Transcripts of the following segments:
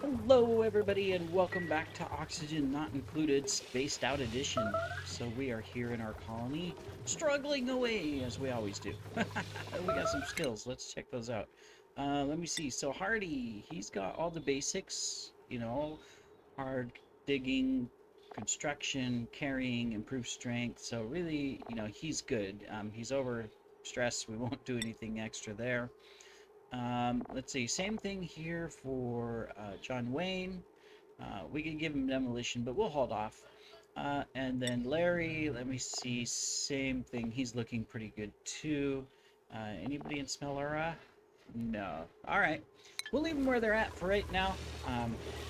Hello, everybody, and welcome back to Oxygen Not Included Spaced Out Edition. So, we are here in our colony, struggling away as we always do. We got some skills, let's check those out. Let me see. So, Hardy, he's got all the basics, hard digging, construction, carrying, improved strength. So, really, he's good. He's over stressed, we won't do anything extra there. Let's see, same thing here for John Wayne. We could give him demolition, but we'll hold off. And then Larry, let me see, same thing. He's looking pretty good too. Anybody in Smellara? No. All right. We'll leave them where they're at for right now.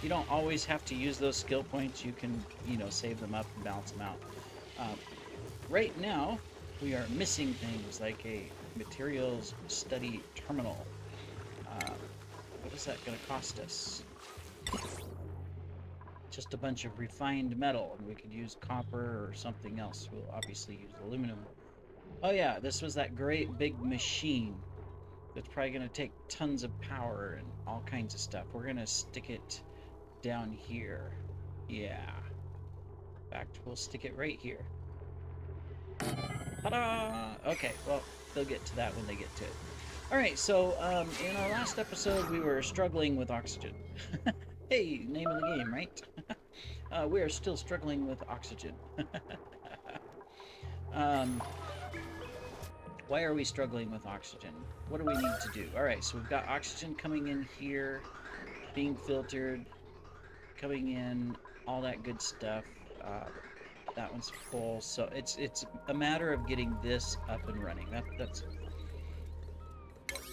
You don't always have to use those skill points. You can, save them up and balance them out. Um, right now, we are missing things like a materials study terminal. Uh, what is that going to cost us? Just a bunch of refined metal, and we could use copper or something else. We'll obviously use aluminum. Oh yeah, this was that great big machine that's probably going to take tons of power and all kinds of stuff. We're going to stick it down here. Yeah. In fact, we'll stick it right here. Ta-da! Okay, well, they'll get to that when they get to it. All right, so in our last episode, we were struggling with oxygen. Hey, name of the game, right? We are still struggling with oxygen. um, why are we struggling with oxygen? What do we need to do? All right, so we've got oxygen coming in here, being filtered, coming in, all that good stuff. That one's full, so it's a matter of getting this up and running.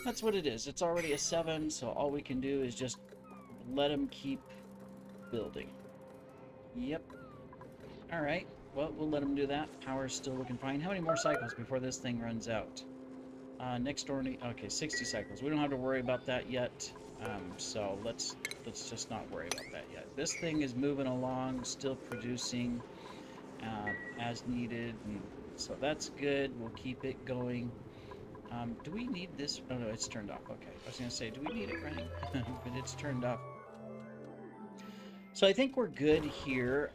That's what it is. It's already a 7, so all we can do is just let them keep building. Yep. All right. Well, we'll let them do that. Power's still looking fine. How many more cycles before this thing runs out? Next door. Okay, 60 cycles. We don't have to worry about that yet. So let's just not worry about that yet. This thing is moving along, still producing as needed, and so that's good. We'll keep it going. Do we need this? Oh no, it's turned off. Okay, I was gonna say, do we need it running? But it's turned off. So I think we're good here.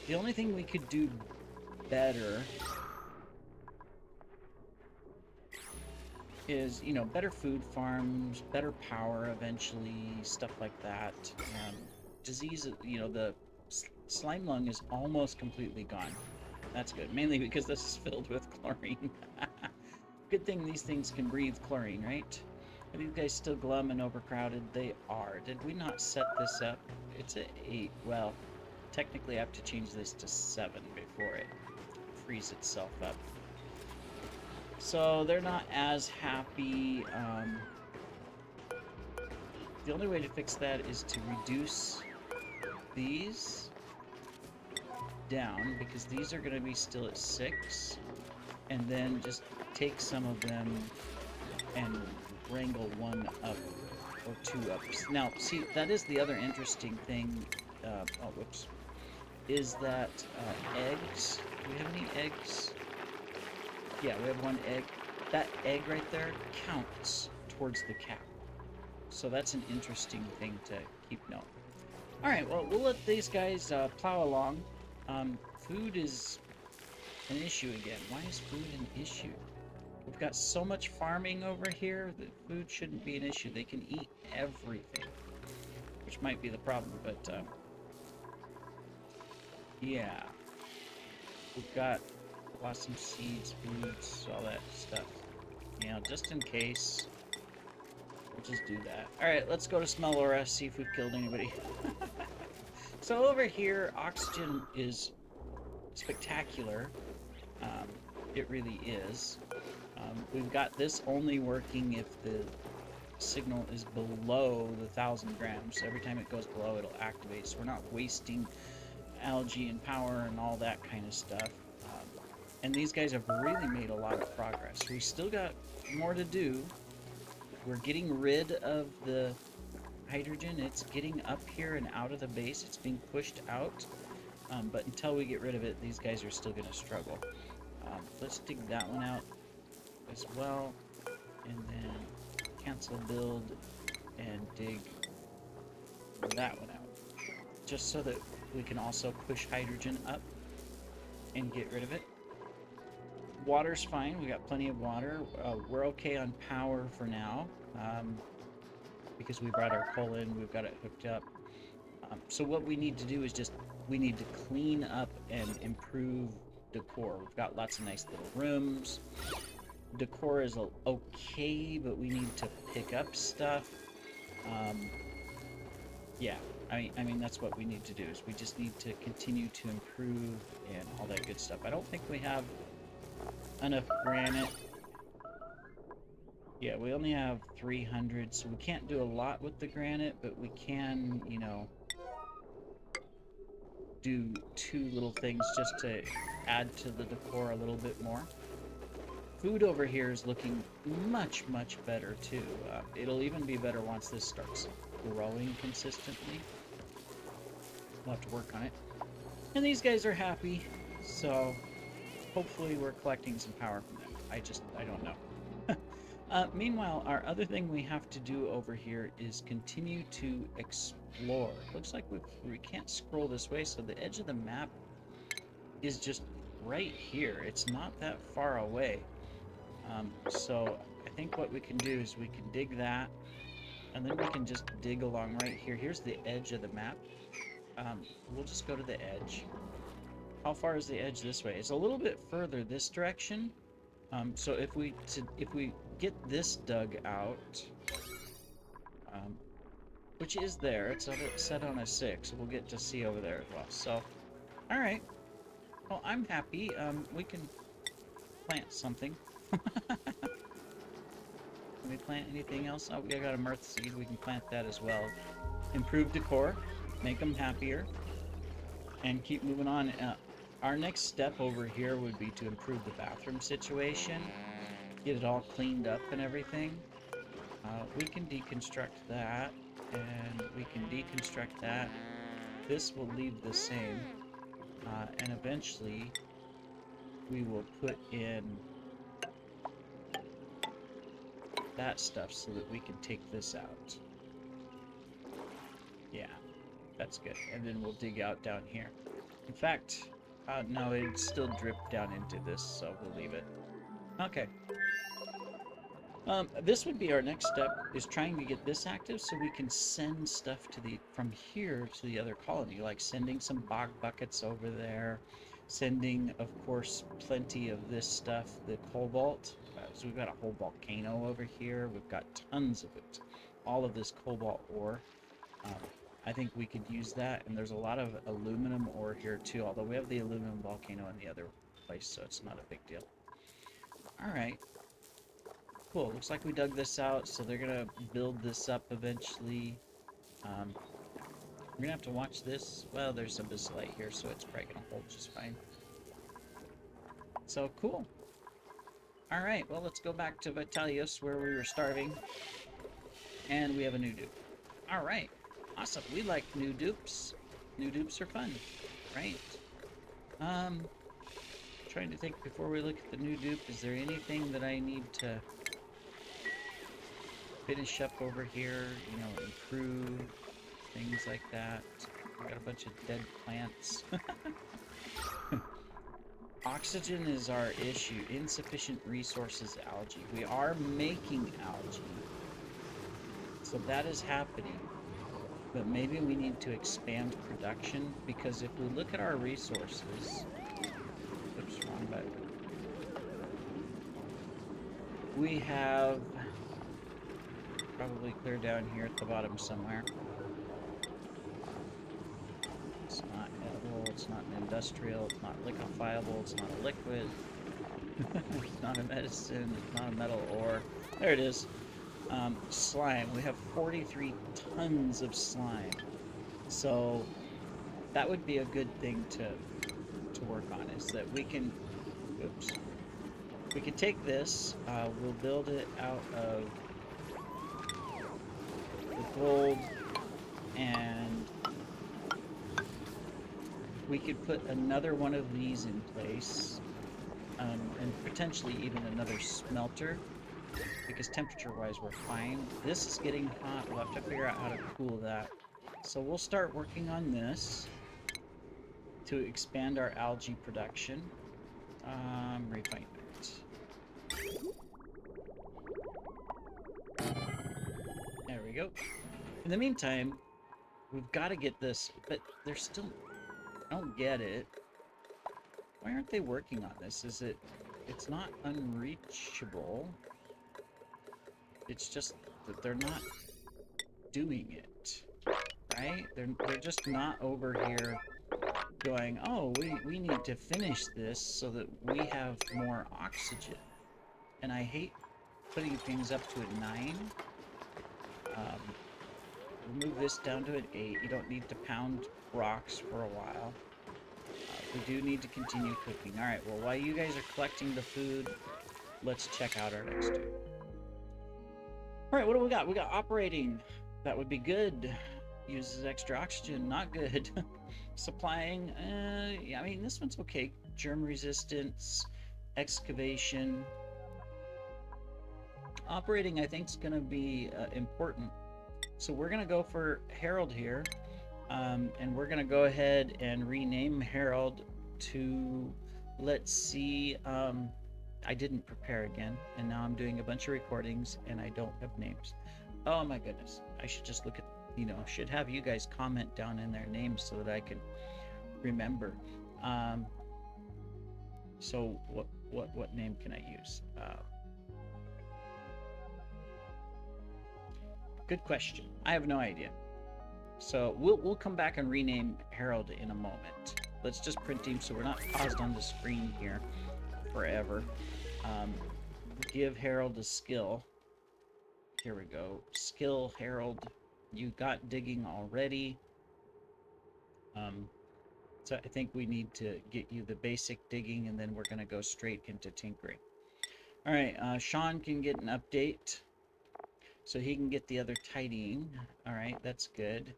The only thing we could do better is, better food farms, better power eventually, stuff like that. Disease, the slime lung is almost completely gone. That's good, mainly because this is filled with chlorine. Good thing these things can breathe chlorine, right? Are these guys still glum and overcrowded? They are. Did we not set this up? It's at 8. Well, technically I have to change this to 7 before it frees itself up. So they're not as happy. The only way to fix that is to reduce these down, because these are going to be still at 6, and then just take some of them and wrangle 1 up or 2 up. Now, see, that is the other interesting thing. Oh, whoops. Is that eggs? Do we have any eggs? Yeah, we have 1 egg. That egg right there counts towards the cap. So that's an interesting thing to keep note. All right, well, we'll let these guys plow along. Food is an issue again. Why is food an issue? We've got so much farming over here that food shouldn't be an issue. They can eat everything, which might be the problem, but yeah. We've got blossom seeds, foods, all that stuff. Just in case. We'll just do that. Alright, let's go to Smelora, see if we've killed anybody. So over here, oxygen is spectacular. It really is. We've got this only working if the signal is below the 1,000 grams. Every time it goes below, it'll activate. So we're not wasting algae and power and all that kind of stuff. And these guys have really made a lot of progress. We still got more to do. We're getting rid of the hydrogen. It's getting up here and out of the base. It's being pushed out. But until we get rid of it, these guys are still going to struggle. Let's dig that one out as well. And then cancel build and dig that one out. Just so that we can also push hydrogen up and get rid of it. Water's fine. We got plenty of water. We're okay on power for now. Because we brought our coal in, we've got it hooked up. So what we need to do is we need to clean up and improve decor. We've got lots of nice little rooms. Decor is okay, but we need to pick up stuff. Yeah, I mean that's what we need to do, is we just need to continue to improve and all that good stuff. I don't think we have enough granite. Yeah, we only have 300, so we can't do a lot with the granite, but we can, you know, do 2 little things just to add to the decor a little bit more. Food over here is looking much, much better, too. It'll even be better once this starts growing consistently. We'll have to work on it. And these guys are happy, so hopefully we're collecting some power from them. I don't know. Meanwhile, our other thing we have to do over here is continue to explore. Looks like we can't scroll this way, so the edge of the map is just right here. It's not that far away. So I think what we can do is we can dig that, and then we can just dig along right here. Here's the edge of the map. We'll just go to the edge. How far is the edge this way? It's a little bit further this direction. So if we get this dug out, which is there, it's set on a 6. We'll get to see over there as well. So, all right. Well, I'm happy. We can plant something. Can we plant anything else? Oh, we got a mirth seed. We can plant that as well. Improve decor, make them happier, and keep moving on. Our next step over here would be to improve the bathroom situation, get it all cleaned up and everything. We can deconstruct that, and we can deconstruct that. This will leave the same, and eventually we will put in that stuff so that we can take this out. Yeah, that's good. And then we'll dig out down here. In fact, no, it'd still drip down into this, so we'll leave it. Okay. This would be our next step, is trying to get this active so we can send stuff from here to the other colony, like sending some bog buckets over there, sending, of course, plenty of this stuff, the cobalt. So we've got a whole volcano over here. We've got tons of it. All of this cobalt ore. I think we could use that, and there's a lot of aluminum ore here too, although we have the aluminum volcano in the other place, so it's not a big deal. Alright. Cool, looks like we dug this out, so they're gonna build this up eventually. We're gonna have to watch this. Well, there's some light here, so it's probably gonna hold just fine. So, cool. Alright, well, let's go back to Vitalios, where we were starving. And we have a new dupe. Alright. Awesome. We like new dupes. New dupes are fun, right? Trying to think before we look at the new dupe, is there anything that I need to finish up over here? You know, improve, things like that. We got a bunch of dead plants. Oxygen is our issue. Insufficient resources, algae. We are making algae. So that is happening. But maybe we need to expand production, because if we look at our resources, oops, wrong button. We have probably clear down here at the bottom somewhere. It's not edible, it's not an industrial, it's not liquefiable, it's not a liquid, it's not a medicine, it's not a metal ore. There it is. Slime. We have 43 tons of slime. So that would be a good thing to work on, is that we can, oops, we can take this, we'll build it out of the gold, and we could put another one of these in place, and potentially even another smelter, because temperature-wise we're fine. This is getting hot. We'll have to figure out how to cool that. So we'll start working on this to expand our algae production. Refinement. There we go. In the meantime, we've got to get this, but they're still... I don't get it. Why aren't they working on this? Is it... It's not unreachable. It's just that they're not doing it. Right? They're just not over here going, oh, we need to finish this so that we have more oxygen. And I hate putting things up to a 9. Move this down to an 8. You don't need to pound rocks for a while. We do need to continue cooking. Alright, well, while you guys are collecting the food, let's check out our next dude. Alright, what do we got? We got operating. That would be good. Uses extra oxygen. Not good. Supplying. Yeah, I mean, this one's okay. Germ resistance. Excavation. Operating, I think, is going to be important. So we're going to go for Harold here. And we're going to go ahead and rename Harold to, let's see, I didn't prepare again, and now I'm doing a bunch of recordings, and I don't have names. Oh my goodness. I should just look at, should have you guys comment down in their names so that I can remember. So what name can I use? Good question. I have no idea. So we'll come back and rename Harold in a moment. Let's just print him so we're not paused on the screen here forever. Give Harold a skill. Here we go. Skill Harold. You got digging already. So I think we need to get you the basic digging, and then we're going to go straight into tinkering. All right, Sean can get an update, so he can get the other tidying. All right, that's good.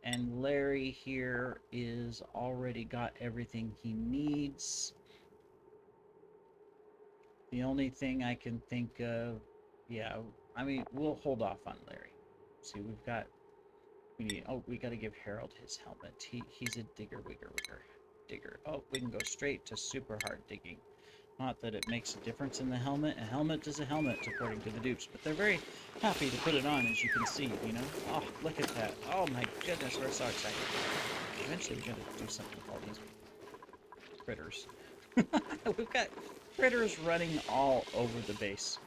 And Larry here is already got everything he needs. The only thing I can think of, yeah, I mean, we'll hold off on Larry. See, we got to give Harold his helmet. He's a digger. Oh, we can go straight to super hard digging. Not that it makes a difference in the helmet. A helmet is a helmet, according to the dupes. But they're very happy to put it on, as you can see, Oh, look at that. Oh my goodness, we're so excited. Eventually we're going to do something with all these critters. We've got critters running all over the base.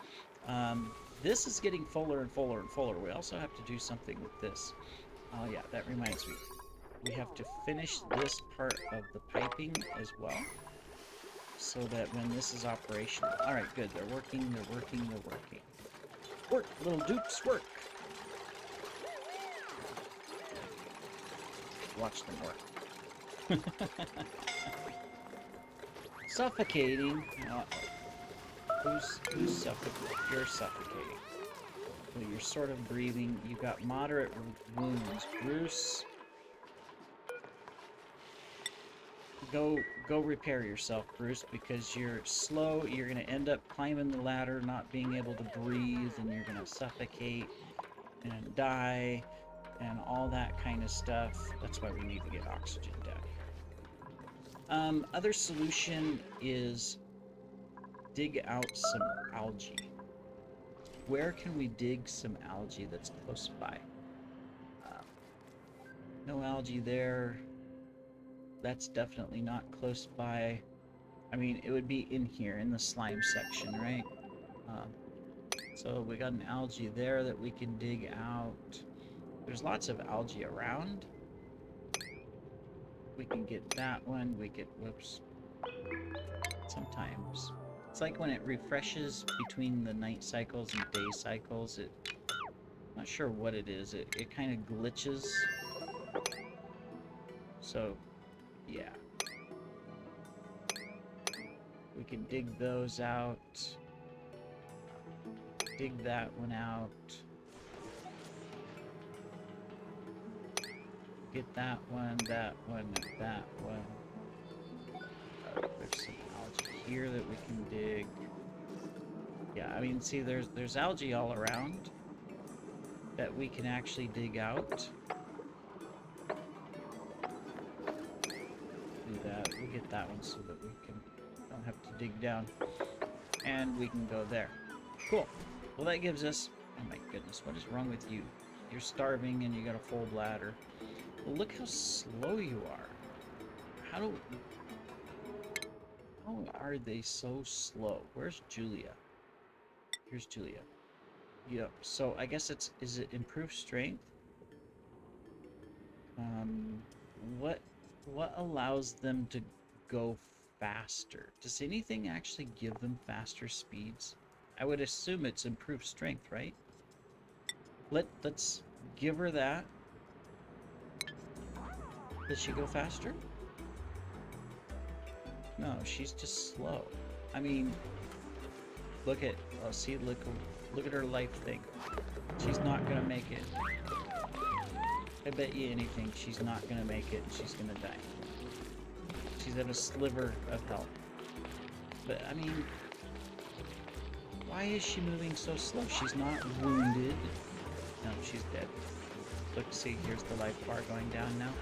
This is getting fuller and fuller and fuller. We also have to do something with this. Oh yeah, that reminds me. We have to finish this part of the piping as well, so that when this is operational... Alright, good. They're working. Work, little dupes, work! Watch them work. Suffocating. Who's suffocating? You're suffocating. Well, you're sort of breathing. You've got moderate wounds. Bruce... Go repair yourself, Bruce, because you're slow. You're going to end up climbing the ladder, not being able to breathe, and you're going to suffocate and die and all that kind of stuff. That's why we need to get oxygen down here. Other solution is dig out some algae. Where can we dig some algae that's close by? No algae there. That's definitely not close by. I mean, it would be in here, in the slime section, right? So we got an algae there that we can dig out. There's lots of algae around. We can get that one. We get, whoops. Sometimes. It's like when it refreshes between the night cycles and day cycles. Not sure what it is. It kind of glitches. So... yeah. We can dig those out. Dig that one out. Get that one, that one, and that one. There's some algae here that we can dig. Yeah, I mean, see, there's algae all around that we can actually dig out. get that one so that we don't have to dig down. And we can go there. Cool. Well, that gives us... Oh my goodness, what is wrong with you? You're starving and you got a full bladder. Well, look how slow you are. How are they so slow? Where's Julia? Here's Julia. Yep. So I guess is it improved strength? What allows them to go faster? Does anything actually give them faster speeds? I would assume it's improved strength, right? Let's give her that. Does she go faster? No, she's just slow. I mean, look at look at her life thing. She's not gonna make it. I bet you anything she's not gonna make it and she's gonna die. She's at a sliver of health. But I mean, why is she moving so slow? She's not wounded. No, she's dead. Look, see, here's the life bar going down now.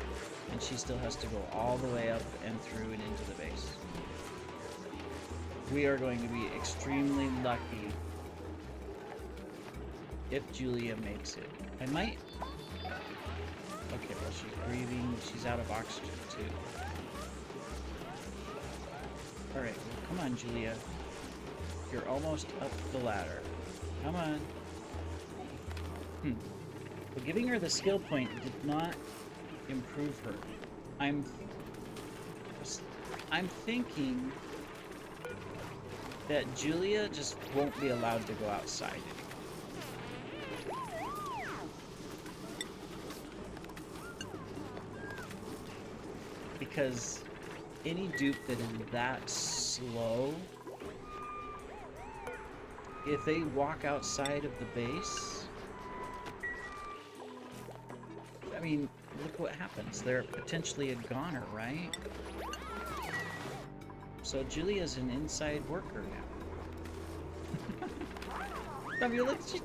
And she still has to go all the way up and through and into the base. We are going to be extremely lucky if Julia makes it. I might... Okay, well, she's breathing. She's out of oxygen, too. Alright, well, come on, Julia. You're almost up the ladder. Come on. Well, giving her the skill point did not improve her. I'm thinking that Julia just won't be allowed to go outside anymore. Because any dupe that is that slow, if they walk outside of the base, I mean, look what happens. They're potentially a goner, right? So Julia's an inside worker now. I mean, look, she's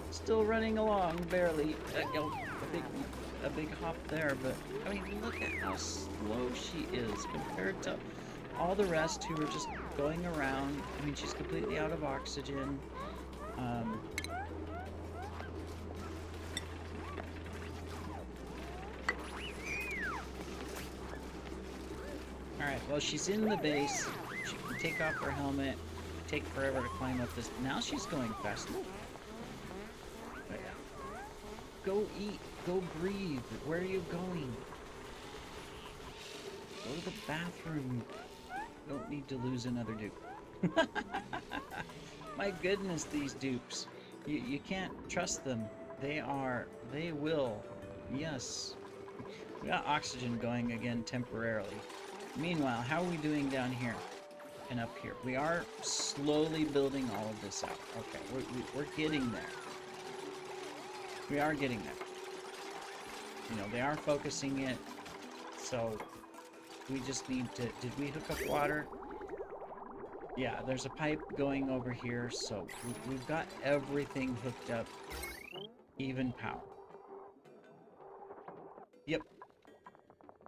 still running along, barely. A big hop there, but I mean, look at how slow she is compared to all the rest who are just going around. I mean, she's completely out of oxygen. Alright, well, she's in the base. She can take off her helmet. Take forever to climb up this. Now she's going fast. Go eat. Go breathe. Where are you going? Go to the bathroom. Don't need to lose another dupe. My goodness, these dupes. You can't trust them. They will. Yes. We got oxygen going again temporarily. Meanwhile, how are we doing down here and up here? We are slowly building all of this out. Okay, we're getting there. We are getting there. You know, they are focusing it, so we just need to... Did we hook up water? Yeah, there's a pipe going over here, so we've got everything hooked up. Even power. Yep.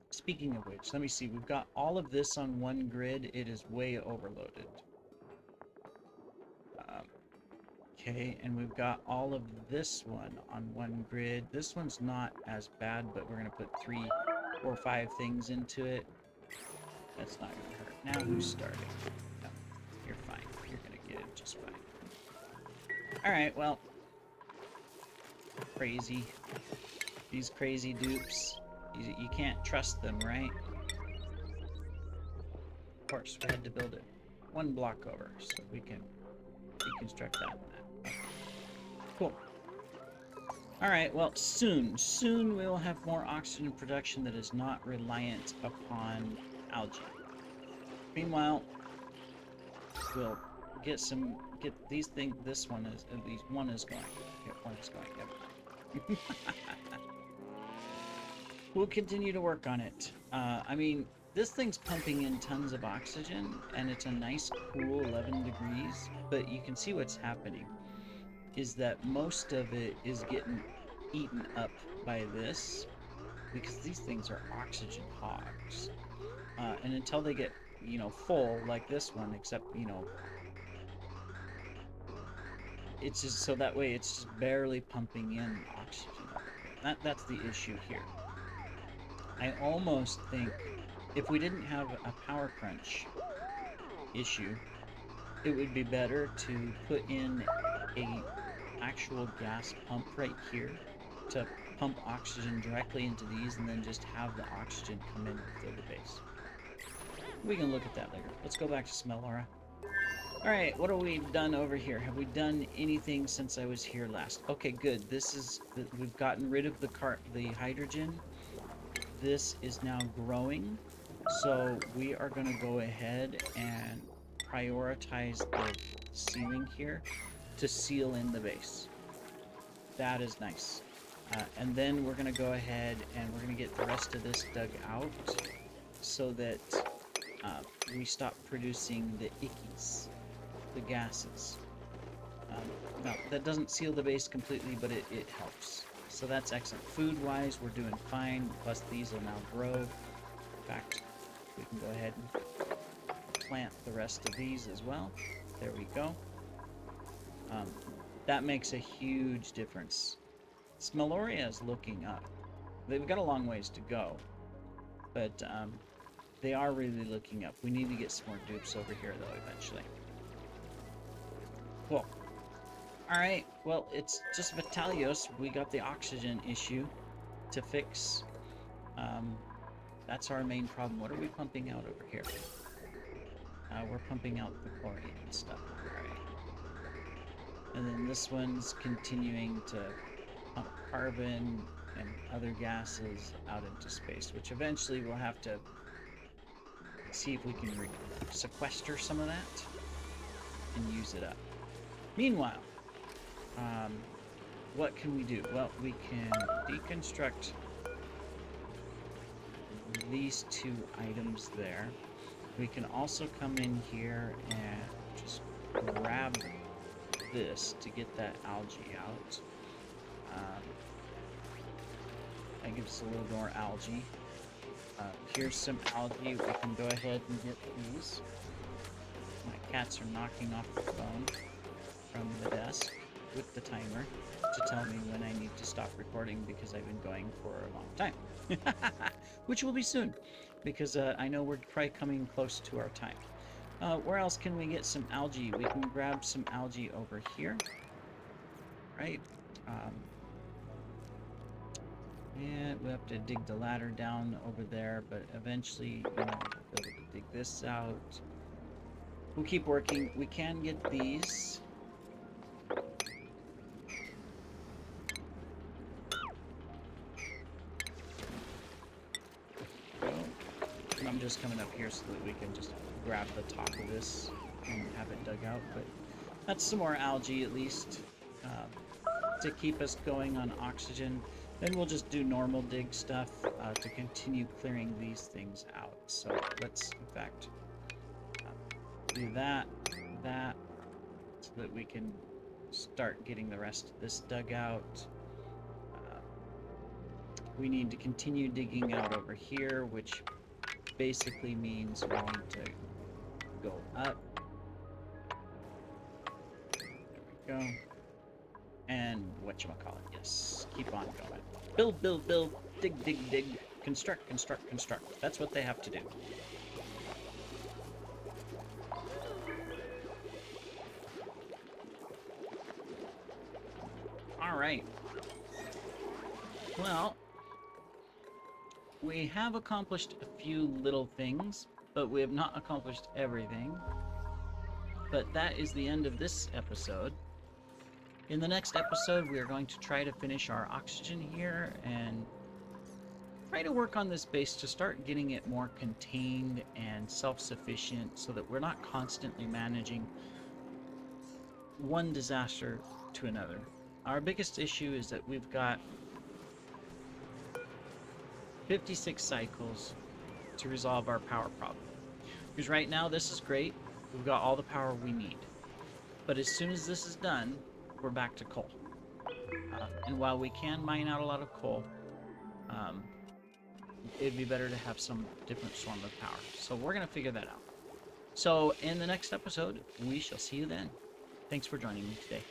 Speaking of which, let me see. We've got all of this on one grid. It is way overloaded. Okay, and we've got all of this one on one grid. This one's not as bad, but we're going to put 3, 4, 5 things into it. That's not going to hurt. Now who's starting? No, you're fine. You're going to get it just fine. Alright, well. Crazy. These crazy dupes. You can't trust them, right? Of course, we had to build it 1 block over so we can deconstruct that. Cool. Alright, well, soon we will have more oxygen production that is not reliant upon algae. Meanwhile, we'll get these things. This one is, at least one is going. Okay, one is going. Yep. We'll continue to work on it. I mean, this thing's pumping in tons of oxygen, and it's a nice, cool 11 degrees, but you can see what's happening is that most of it is getting eaten up by this, because these things are oxygen hogs. And until they get, full, like this one, except, it's just so that way it's just barely pumping in oxygen over here. That's the issue here. I almost think if we didn't have a power crunch issue, it would be better to put in a actual gas pump right here to pump oxygen directly into these and then just have the oxygen come in and fill the base. We can look at that later. Let's go back to Smelora. Alright, what have we done over here? Have we done anything since I was here last? Okay, good. We've gotten rid of the hydrogen. This is now growing. So we are going to go ahead and prioritize the sealing here to seal in the base. That is nice. And then we're going to go ahead and we're going to get the rest of this dug out so that we stop producing the ickies, the gases. Now, that doesn't seal the base completely, but it helps. So that's excellent. Food-wise, we're doing fine. Plus, these will now grow. In fact, we can go ahead and plant the rest of these as well. There we go. That makes a huge difference. Smelloria is looking up. They've got a long ways to go, but they are really looking up. We need to get some more dupes over here, though, eventually. Cool. Alright, well, it's just Vitalios. We got the oxygen issue to fix. That's our main problem. What are we pumping out over here? We're pumping out the chlorine and stuff. Alright. And then this one's continuing to pump carbon and other gases out into space, which eventually we'll have to see if we can sequester some of that and use it up. Meanwhile, what can we do? Well, we can deconstruct these two items there. We can also come in here and just grab this to get that algae out. That gives us a little more algae. Here's some algae. We can go ahead and get these. My cats are knocking off the phone from the desk with the timer to tell me when I need to stop recording because I've been going for a long time. Which will be soon, because I know we're probably coming close to our time. Where else can we get some algae? We can grab some algae over here. Right? And we have to dig the ladder down over there, but eventually, we'll be able to dig this out. We'll keep working. We can get these. And I'm just coming up here so that we can just grab the top of this and have it dug out. But that's some more algae at least to keep us going on oxygen. Then we'll just do normal dig stuff to continue clearing these things out. So let's, in fact, do that, so that we can start getting the rest of this dug out. We need to continue digging out over here, which basically means we need to go up. There we go. And whatchamacallit, yes, keep on going. Build, build, build, dig, dig, dig, construct, construct, construct. That's what they have to do. Alright. Well, we have accomplished a few little things, but we have not accomplished everything. But that is the end of this episode. In the next episode, we are going to try to finish our oxygen here and try to work on this base to start getting it more contained and self-sufficient so that we're not constantly managing one disaster to another. Our biggest issue is that we've got 56 cycles to resolve our power problem. Because right now, this is great. We've got all the power we need. But as soon as this is done, we're back to coal. And while we can mine out a lot of coal, it'd be better to have some different form of power. So we're going to figure that out. So in the next episode, we shall see you then. Thanks for joining me today.